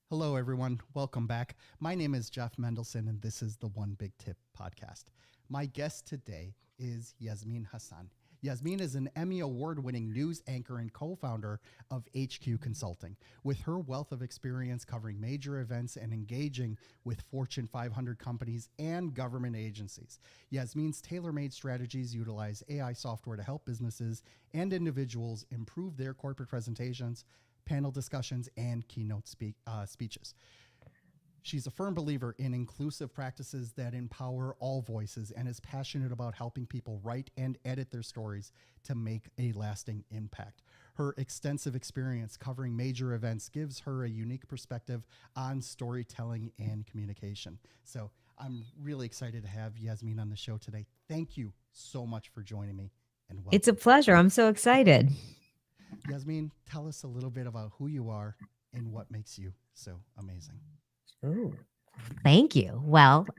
Hello, everyone. Welcome back. My name is Jeff Mendelson, and this is the One Big Tip podcast. My guest today is Yasmeen Hassan. Yasmeen is an Emmy-award-winning news anchor and co-founder of HCue Consulting. With her wealth of experience covering major events and engaging with Fortune 500 companies and government agencies, Yasmeen's tailor-made strategies utilize AI software to help businesses and individuals improve their corporate presentations, panel discussions, and keynote speeches. She's a firm believer in inclusive practices that empower all voices and is passionate about helping people write and edit their stories to make a lasting impact. Her extensive experience covering major events gives her a unique perspective on storytelling and communication. So I'm really excited to have Yasmeen on the show today. Thank you so much for joining me, and welcome. It's a pleasure. I'm so excited. Yasmeen, tell us a little bit about who you are and what makes you so amazing. Ooh. Thank you.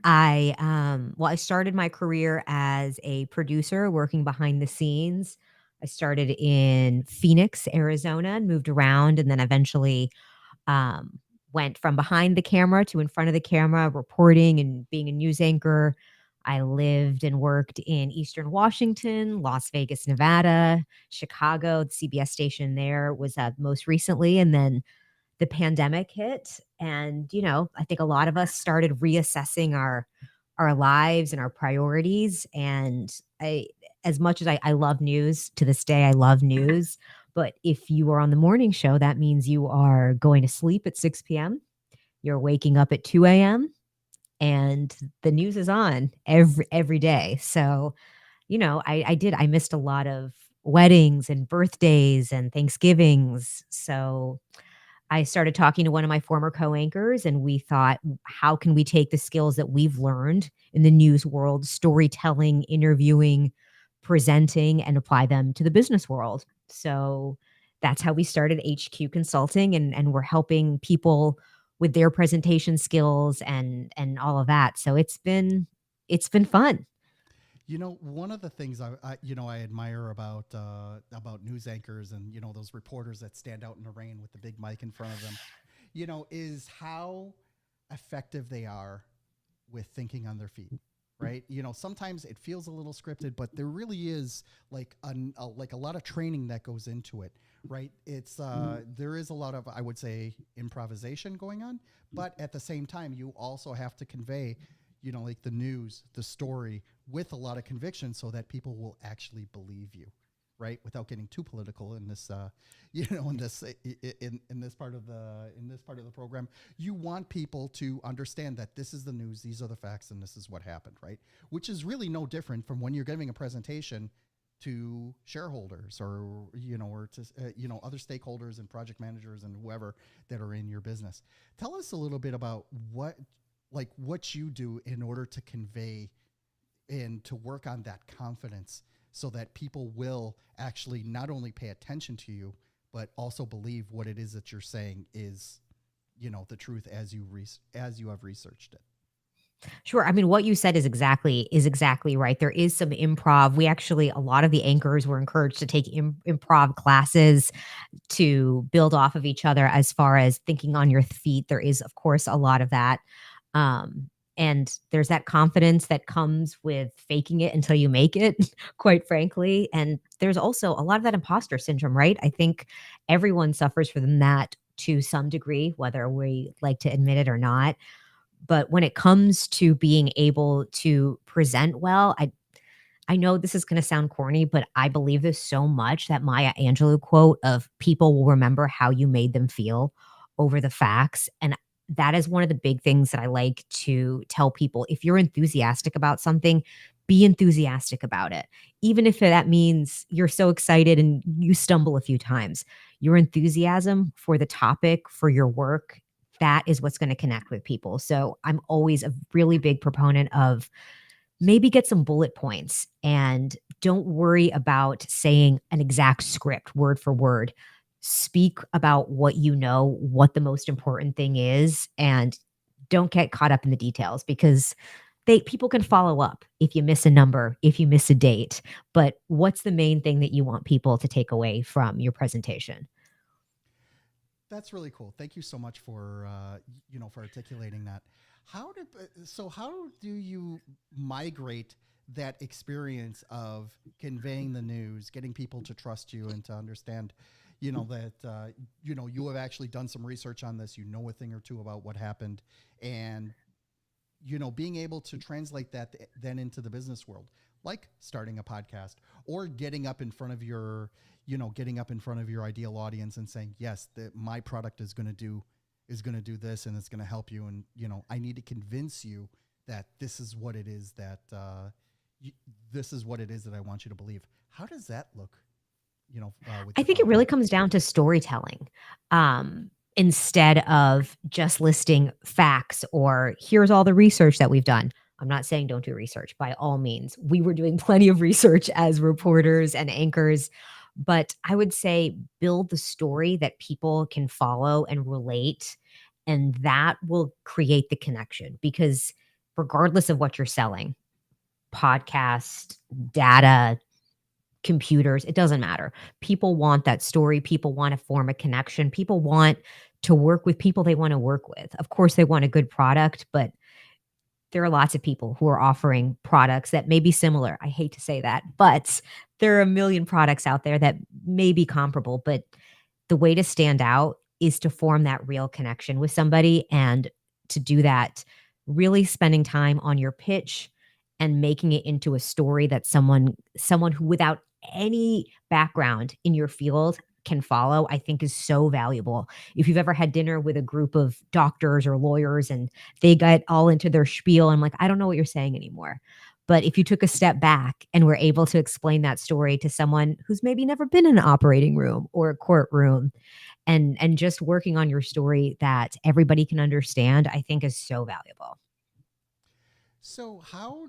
I started my career as a producer working behind the scenes. I started in Phoenix, Arizona, and moved around, and then eventually went from behind the camera to in front of the camera, reporting and being a news anchor. I lived and worked in Eastern Washington, Las Vegas, Nevada, Chicago. The CBS station there was most recently, and then the pandemic hit. And I think a lot of us started reassessing our lives and our priorities. And I as much as I love news, to this day I love news, but if you are on the morning show, that means you are going to sleep at 6 p.m., you're waking up at 2 a.m., and the news is on every day. So I missed a lot of weddings and birthdays and Thanksgivings. So I started talking to one of my former co-anchors, and we thought, how can we take the skills that we've learned in the news world, storytelling, interviewing, presenting, and apply them to the business world? So that's how we started HCue Consulting, and we're helping people with their presentation skills and all of that. So it's been fun. One of the things I admire about news anchors and those reporters that stand out in the rain with the big mic in front of them, is how effective they are with thinking on their feet. Right? Sometimes it feels a little scripted, but there really is like a lot of training that goes into it. Right? It's there is a lot of, I would say, improvisation going on, but at the same time, you also have to convey like the news, the story with a lot of conviction so that people will actually believe you, right? Without getting too political in this, in this part of the program, you want people to understand that this is the news, these are the facts, and this is what happened, right? Which is really no different from when you're giving a presentation to shareholders or to other stakeholders and project managers and whoever that are in your business. Tell us a little bit about what you do in order to convey and to work on that confidence so that people will actually not only pay attention to you, but also believe what it is that you're saying is, the truth as you have researched it. Sure. I mean, what you said is exactly right. There is some improv. We actually, a lot of the anchors were encouraged to take improv classes to build off of each other as far as thinking on your feet. There is, of course, a lot of that. And there's that confidence that comes with faking it until you make it, quite frankly. And there's also a lot of that imposter syndrome, right? I think everyone suffers from that to some degree, whether we like to admit it or not. But when it comes to being able to present well, I know this is going to sound corny, but I believe this so much, that Maya Angelou quote of people will remember how you made them feel over the facts. And that is one of the big things that I like to tell people. If you're enthusiastic about something, be enthusiastic about it. Even if that means you're so excited and you stumble a few times, your enthusiasm for the topic, for your work, that is what's going to connect with people. So I'm always a really big proponent of, maybe get some bullet points and don't worry about saying an exact script word for word. Speak about what you know, what the most important thing is, and don't get caught up in the details, because people can follow up if you miss a number, if you miss a date. But what's the main thing that you want people to take away from your presentation? That's really cool. Thank you so much for for articulating that. How do you migrate that experience of conveying the news, getting people to trust you and to understand, that you have actually done some research on this, a thing or two about what happened, and being able to translate that then into the business world, like starting a podcast or getting up in front of your ideal audience and saying, yes, my product is going to do this and it's going to help you. And, I need to convince you that this is what it is this is what it is that I want you to believe. How does that look, with I your think it really company? comes down to storytelling. Instead of just listing facts or here's all the research that we've done. I'm not saying don't do research by all means. We were doing plenty of research as reporters and anchors, but I would say build the story that people can follow and relate, and that will create the connection because regardless of what you're selling, podcast, data, computers, it doesn't matter. People want that story. People want to form a connection. People want to work with people they want to work with. Of course, they want a good product, but there are lots of people who are offering products that may be similar. I hate to say that, but there are a million products out there that may be comparable. But the way to stand out is to form that real connection with somebody. And to do that, really spending time on your pitch and making it into a story that someone who without any background in your field can follow, I think is so valuable. If you've ever had dinner with a group of doctors or lawyers and they got all into their spiel, I'm like, I don't know what you're saying anymore. But if you took a step back and were able to explain that story to someone who's maybe never been in an operating room or a courtroom, and just working on your story that everybody can understand, I think is so valuable. So how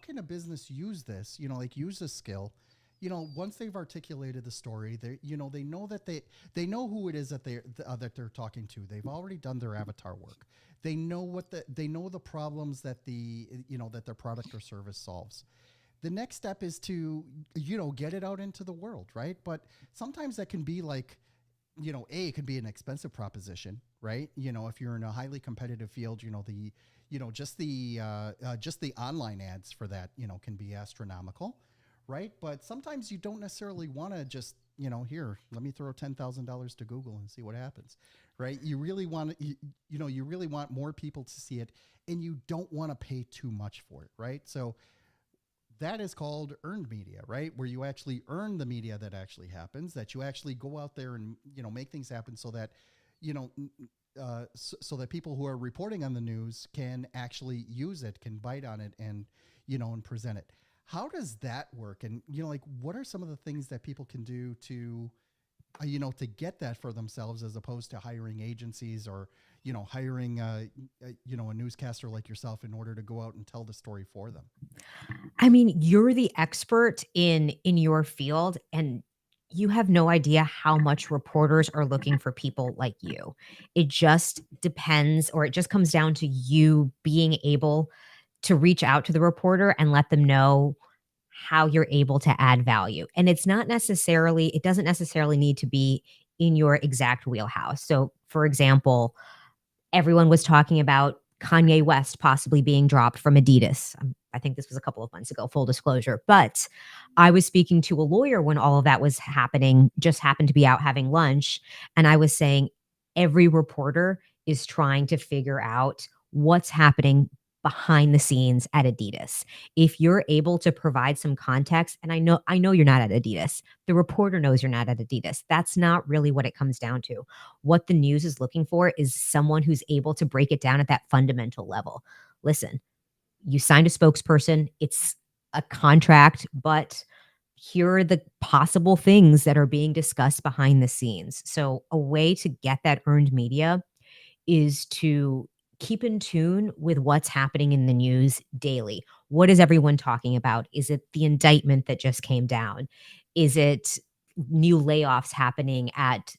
can a business use this? Like use this skill. Once they've articulated the story, they know that they know who it is that they're talking to. They've already done their avatar work. They know the problems that that their product or service solves. The next step is to get it out into the world, right? But sometimes that can be like, it can be an expensive proposition, right? If you're in a highly competitive field, just the online ads for that, can be astronomical, right? But sometimes you don't necessarily want to just, here, let me throw $10,000 to Google and see what happens, right? You really want more people to see it, and you don't want to pay too much for it, right? So that is called earned media, right? Where you actually earn the media that actually happens, that you actually go out there and, make things happen so that, you know, so that people who are reporting on the news can actually use it, can bite on it and, and present it. How does that work? And, like, what are some of the things that people can do to, to get that for themselves as opposed to hiring agencies or, hiring, a newscaster like yourself in order to go out and tell the story for them? I mean, you're the expert in your field, and you have no idea how much reporters are looking for people like you. It just depends, or it just comes down to you being able to reach out to the reporter and let them know how you're able to add value. And it doesn't necessarily need to be in your exact wheelhouse. So, for example, everyone was talking about Kanye West possibly being dropped from Adidas. I think this was a couple of months ago, full disclosure. But I was speaking to a lawyer when all of that was happening, just happened to be out having lunch. And I was saying every reporter is trying to figure out what's happening behind the scenes at Adidas. If you're able to provide some context, and I know you're not at Adidas. The reporter knows you're not at Adidas. That's not really what it comes down to. What the news is looking for is someone who's able to break it down at that fundamental level. Listen, you signed a spokesperson, it's a contract, but here are the possible things that are being discussed behind the scenes. So, a way to get that earned media is to keep in tune with what's happening in the news daily. What is everyone talking about? Is it the indictment that just came down? Is it new layoffs happening at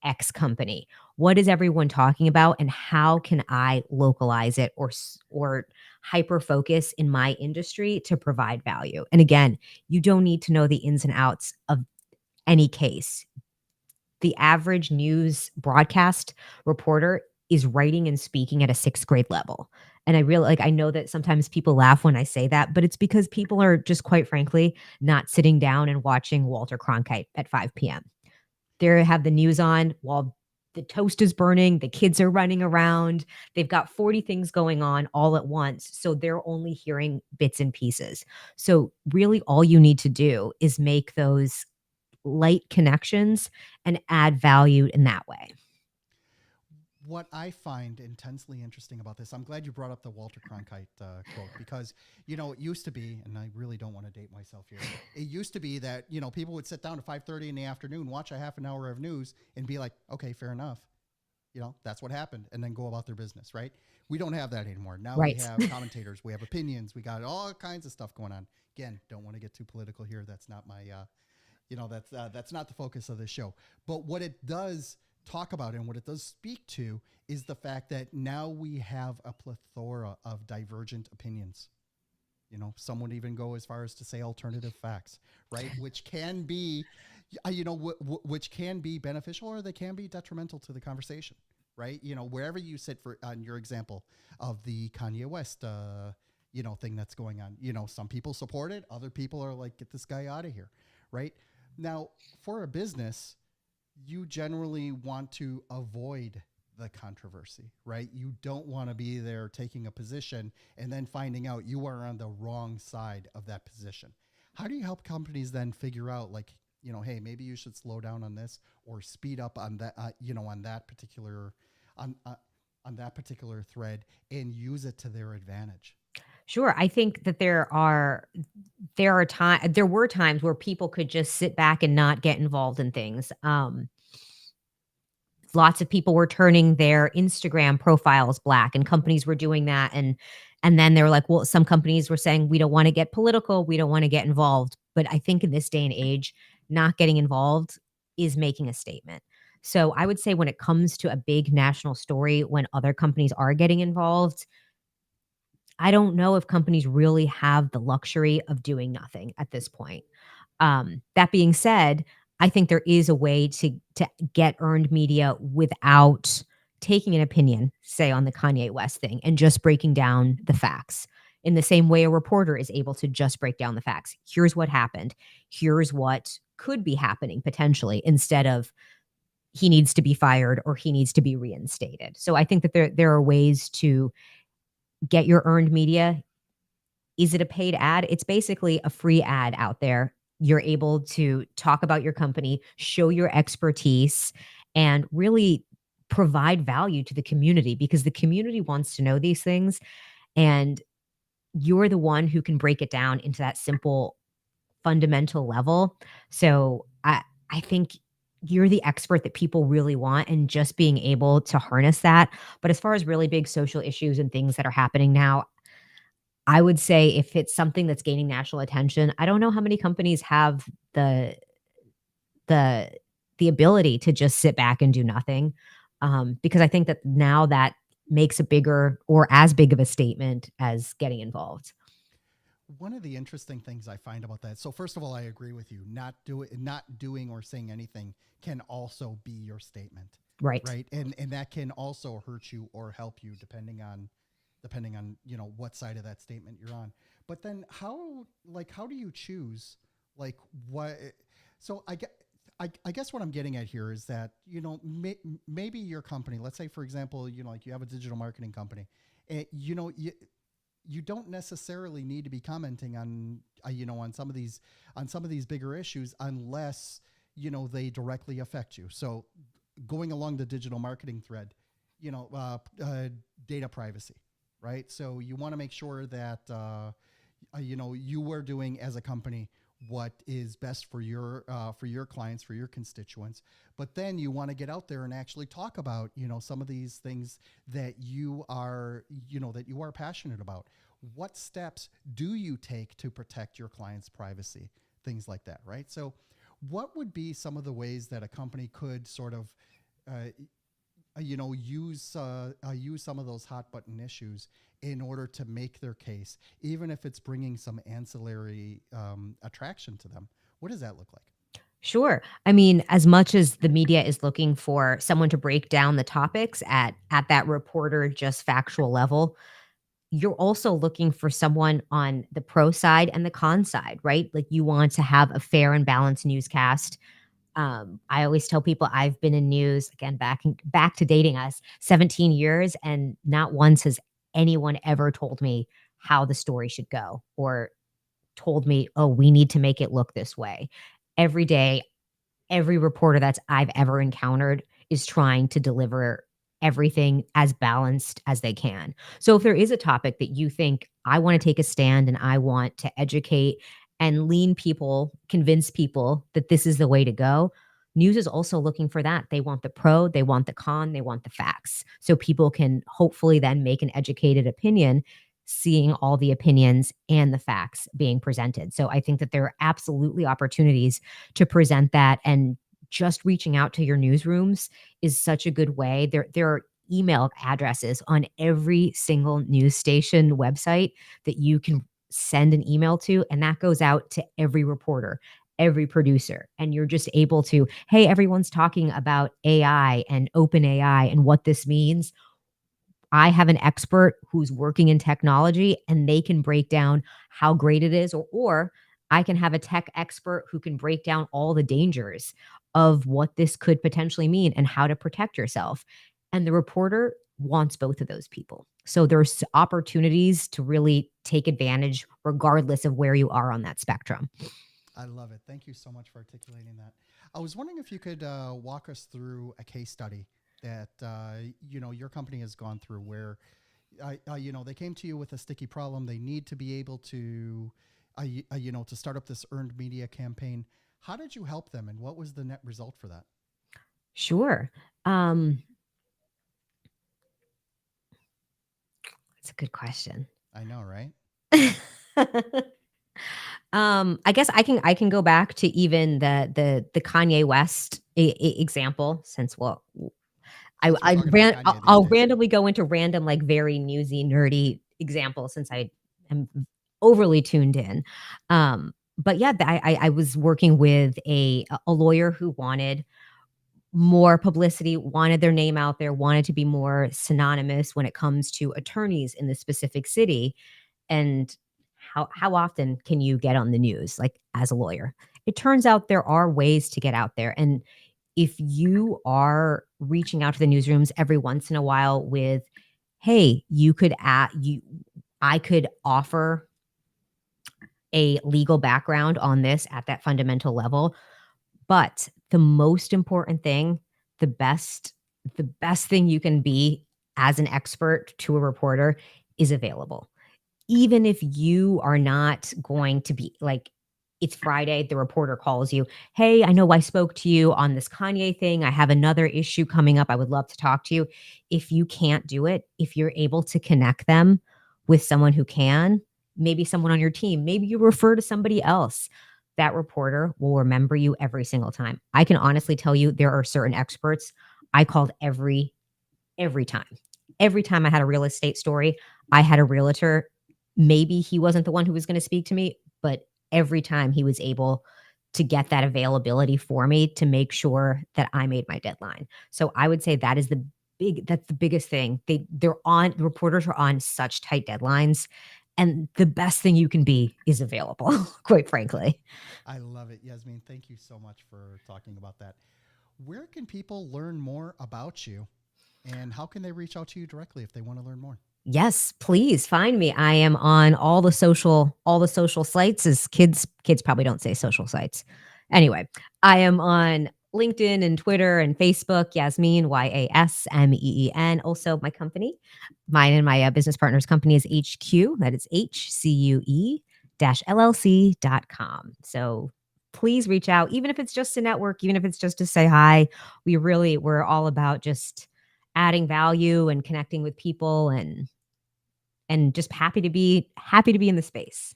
X company? What is everyone talking about, and how can I localize it or hyper focus in my industry to provide value? And again, you don't need to know the ins and outs of any case. the average news broadcast reporter is writing and speaking at a 6th grade level. And I really like, I know that sometimes people laugh when I say that, but it's because people are just quite frankly not sitting down and watching Walter Cronkite at 5 p.m. They have the news on while the toast is burning, the kids are running around. They've got 40 things going on all at once. So they're only hearing bits and pieces. So really all you need to do is make those light connections and add value in that way. What I find intensely interesting about this, I'm glad you brought up the Walter Cronkite quote, because, it used to be, and I really don't want to date myself here, it used to be that, people would sit down at 5:30 in the afternoon, watch a half an hour of news and be like, okay, fair enough. That's what happened, and then go about their business, right? We don't have that anymore. Now we Right. have commentators, we have opinions, we got all kinds of stuff going on. Again, don't want to get too political here. That's not my, that's not the focus of this show. But what it does talk about and what it does speak to is the fact that now we have a plethora of divergent opinions. Some would even go as far as to say alternative facts, right? Which can be, which can be beneficial, or they can be detrimental to the conversation, right? Wherever you sit for on your example of the Kanye West, thing that's going on, some people support it. Other people are like, get this guy out of here, right? Now, for a business, you generally want to avoid the controversy, right? You don't want to be there taking a position and then finding out you are on the wrong side of that position. How do you help companies then figure out, like, hey, maybe you should slow down on this or speed up on that, on that particular, on that particular thread, and use it to their advantage? Sure. I think that there were times where people could just sit back and not get involved in things. Lots of people were turning their Instagram profiles black, and companies were doing that, and then they were like, well, some companies were saying we don't want to get political, we don't want to get involved. But I think in this day and age, not getting involved is making a statement. So I would say when it comes to a big national story, when other companies are getting involved, I don't know if companies really have the luxury of doing nothing at this point. That being said, I think there is a way to get earned media without taking an opinion, say on the Kanye West thing, and just breaking down the facts. In the same way a reporter is able to just break down the facts. Here's what happened. Here's what could be happening potentially, instead of he needs to be fired or he needs to be reinstated. So I think that there are ways to get your earned media. Is it a paid ad? It's basically a free ad out there. You're able to talk about your company, show your expertise, and really provide value to the community, because the community wants to know these things. And you're the one who can break it down into that simple, fundamental level. So I think you're the expert that people really want, and just being able to harness that. But as far as really big social issues and things that are happening now, I would say if it's something that's gaining national attention, I don't know how many companies have the the ability to just sit back and do nothing. Because I think that now that makes a bigger or as big of a statement as getting involved. One of the interesting things I find about that, so first of all, I agree with you. Not doing or saying anything can also be your statement, Right. right? And that can also hurt you or help you depending on what side of that statement you're on. But then how do you choose, like, what? So I guess what I'm getting at here is that maybe your company, let's say for example, like you have a digital marketing company, and you don't necessarily need to be commenting on on some of these bigger issues unless they directly affect you. So going along the digital marketing thread, data privacy, right? So you want to make sure that you are doing as a company what is best for your clients, for your constituents. But then you want to get out there and actually talk about some of these things that you are passionate about. What steps do you take to protect your clients' privacy? Things like that, right? So what would be some of the ways that a company could sort of use some of those hot button issues in order to make their case, even if it's bringing some ancillary attraction to them? What does that look like? Sure. I mean, as much as the media is looking for someone to break down the topics at that reporter just factual level, you're also looking for someone on the pro side and the con side, right? Like you want to have a fair and balanced newscast. I always tell people I've been in news again back to dating us 17 years, and not once has anyone ever told me how the story should go or told me, oh, we need to make it look this way. Every day every reporter that's I've ever encountered is trying to deliver everything as balanced as they can. So if there is a topic that you think I want to take a stand and I want to educate and convince people that this is the way to go, news is also looking for that. They want the pro, they want the con, they want the facts. So people can hopefully then make an educated opinion seeing all the opinions and the facts being presented. So I think that there are absolutely opportunities to present that, and just reaching out to your newsrooms is such a good way. There are email addresses on every single news station website that you can send an email to, and that goes out to every reporter, every producer, and you're just able to, hey, everyone's talking about AI and open AI and what this means. I have an expert who's working in technology and they can break down how great it is, or I can have a tech expert who can break down all the dangers of what this could potentially mean and how to protect yourself. And the reporter wants both of those people. So there's opportunities to really take advantage regardless of where you are on that spectrum. I love it. Thank you so much for articulating that. I was wondering if you could walk us through a case study that your company has gone through, where they came to you with a sticky problem. They need to be able to, to start up this earned media campaign. How did you help them, and what was the net result for that? Sure. Um, that's a good question. I know, right? I guess I can go back to even the Kanye West example, since Since we're talking about Kanye these I'll days. randomly go into random, like, very newsy, nerdy examples since I am overly tuned in. But yeah, I was working with a lawyer who wanted more publicity, wanted their name out there, wanted to be more synonymous when it comes to attorneys in the specific city. And how often can you get on the news, like, as a lawyer? It turns out there are ways to get out there, and if you are reaching out to the newsrooms every once in a while with, "Hey, you could at you I could offer a legal background on this at that fundamental level," but the most important thing, the best the best thing you can be as an expert to a reporter is available. Even if you are not going to be like, it's Friday, the reporter calls you, "Hey, I know I spoke to you on this Kanye thing. I have another issue coming up. I would love to talk to you." If you can't do it, if you're able to connect them with someone who can, maybe someone on your team, maybe you refer to somebody else, that reporter will remember you every single time. I can honestly tell you there are certain experts I called every time. Every time I had a real estate story, I had a realtor. Maybe he wasn't the one who was going to speak to me, but every time he was able to get that availability for me to make sure that I made my deadline. So I would say that's the biggest thing. The reporters are on such tight deadlines, and the best thing you can be is available, quite frankly. I love it, Yasmeen. Thank you so much for talking about that. Where can people learn more about you, and how can they reach out to you directly if they want to learn more? Yes, please find me. I am on all the social sites. As kids probably don't say social sites. Anyway, I am on LinkedIn and Twitter and Facebook, Yasmeen, Yasmeen. Also, my company, mine and my business partner's company is HCue. That is HCUE LLC.com. So please reach out, even if it's just to network, even if it's just to say hi. We're all about just adding value and connecting with people, and just happy to be in the space.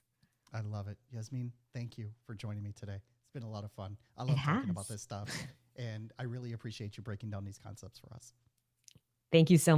I love it. Yasmeen, thank you for joining me today. It's been a lot of fun. I It love talking about has. this stuff, and I really appreciate you breaking down these concepts for us. Thank you so